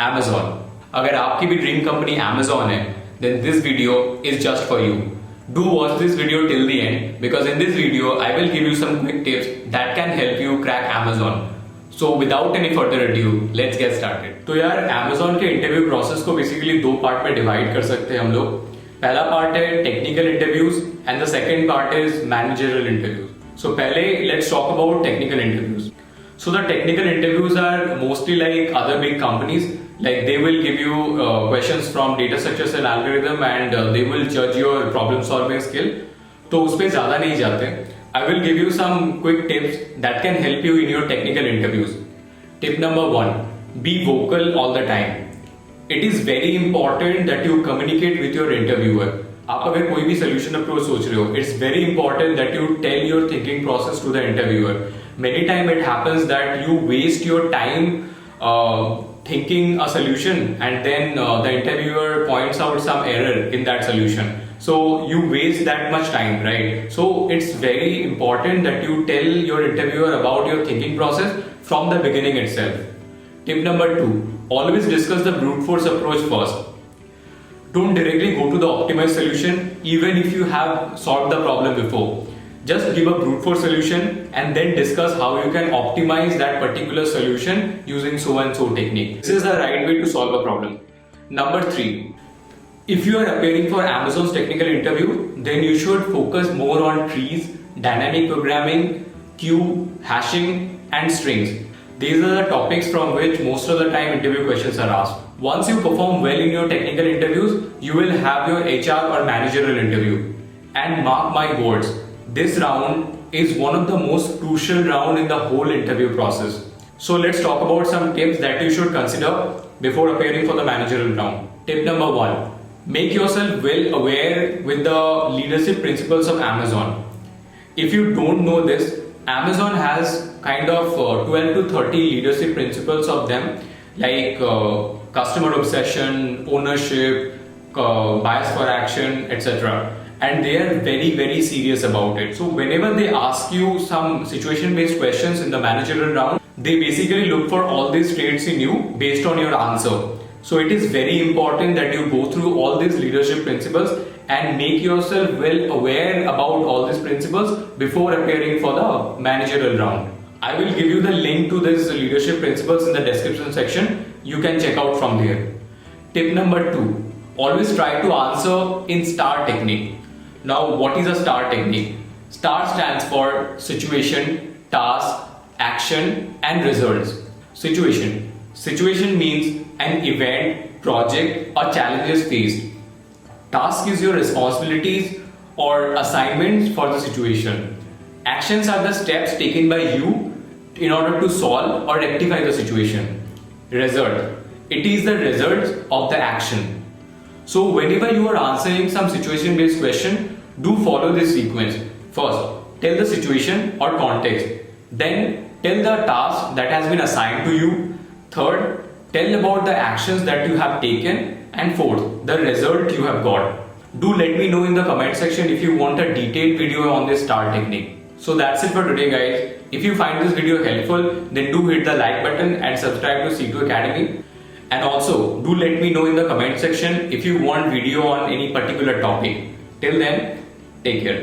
Amazon. अगर आपकी भी ड्रीम कंपनी Amazon है, then this video is just for you. Do watch this video till the end because in this video I will give you some quick tips that can help you crack Amazon. So without any further ado, let's get started. तो यार Amazon के interview process को basically दो part में divide कर सकते हैं हम लोग. पहला पार्ट है technical interviews and the second part is managerial interviews. So पहले let's talk about technical interviews. So the technical interviews are mostly like other big companies. Like they will give you questions from data structures and algorithm and they will judge your problem solving skill. तो उस पे ज़्यादा नहीं जाते. I will give you some quick tips that can help you in your technical interviews. Tip number 1: be vocal all the time. It is very important that you communicate with your interviewer. आप अगर कोई भी solution approach सोच रहे हो, it's very important that you tell your thinking process to the interviewer. Many times it happens that you waste your time thinking a solution and then the interviewer points out some error in that solution. So you waste that much time, right? So it's very important that you tell your interviewer about your thinking process from the beginning itself. Tip number 2: always discuss the brute force approach first. Don't directly go to the optimized solution even if you have solved the problem before. Just give a brute force solution and then discuss how you can optimize that particular solution using so and so technique. This is the right way to solve a problem. Number 3: if you are appearing for Amazon's technical interview, then you should focus more on trees, dynamic programming, queue, hashing, and strings. These are the topics from which most of the time interview questions are asked. Once you perform well in your technical interviews, you will have your HR or managerial interview. And mark my words, this round is one of the most crucial round in the whole interview process. So let's talk about some tips that you should consider before appearing for the managerial round. Tip number 1: make yourself well aware with the leadership principles of Amazon. If you don't know this, Amazon has kind of 12 to 30 leadership principles of them, like customer obsession, ownership, bias for action, etc. And they are very serious about it. So whenever they ask you some situation based questions in the managerial round, they basically look for all these traits in you based on your answer. So it is very important that you go through all these leadership principles and make yourself well aware about all these principles before appearing for the managerial round. I will give you the link to these leadership principles in the description section. You can check out from there. Tip number 2: always try to answer in STAR technique. Now, what is a STAR technique? STAR stands for situation, task, action, and results. Situation. Situation means an event, project, or challenges faced. Task is your responsibilities or assignments for the situation. Actions are the steps taken by you in order to solve or rectify the situation. Result. It is the results of the action. So whenever you are answering some situation based question, do follow this sequence. First, tell the situation or context. Then tell the task that has been assigned to you. Third, tell about the actions that you have taken. And fourth, the result you have got. Do let me know in the comment section if you want a detailed video on this STAR technique. So that's it for today, guys. If you find this video helpful, then do hit the like button and subscribe to C2 Academy. And also, do let me know in the comment section if you want video on any particular topic. Till then, take care.